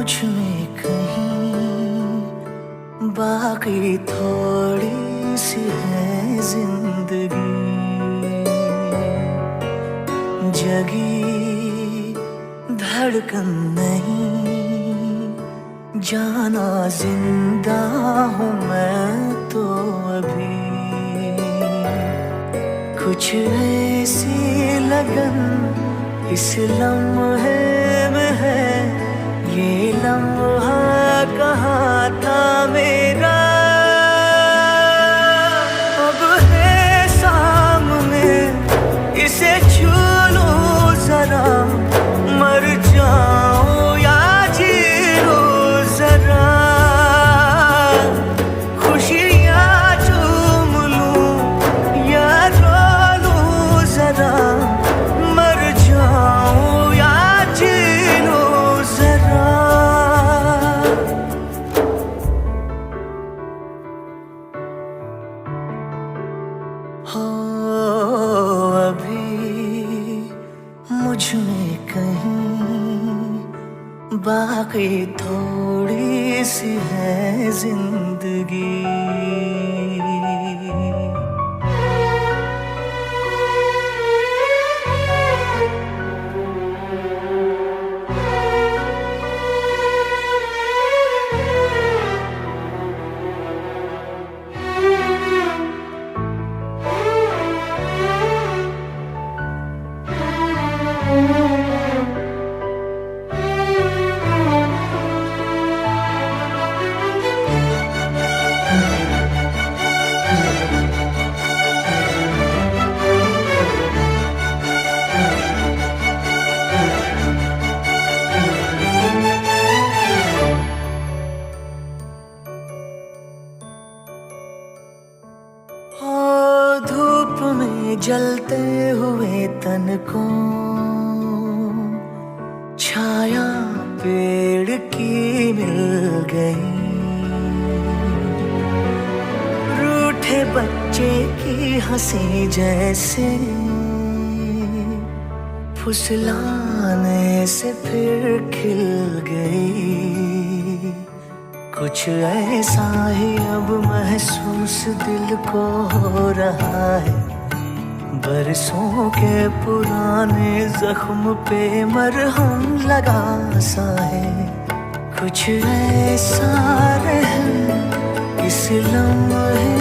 मुझ में कहीं बाकी थोड़ी सी है जिंदगी, जगी धड़कन नहीं, जाना जिंदा हूँ मैं तो अभी। कुछ ऐसी लगन इस लम्हे में है, ये लम्हा कहाँ था मेरा, अब है सामने, इसे छू लूं जरा, मर जाऊं या जी लूं जरा, खुशियाँ चूम लूं या रो लूं जरा, मर जाऊं या जी लूं जरा। हो अभी मुझ में कहीं बाकी थोड़ी सी है जिंदगी। धूप में जलते हुए तन को छाया पेड़ की मिल गई, रूठे बच्चे की हंसी जैसे फुसलाने से फिर खिल गई। कुछ ऐसा ही अब महसूस दिल को हो रहा है, बरसों के पुराने जख्म पे मरहम लगा सा है। कुछ ऐसा रहम इस लम्हे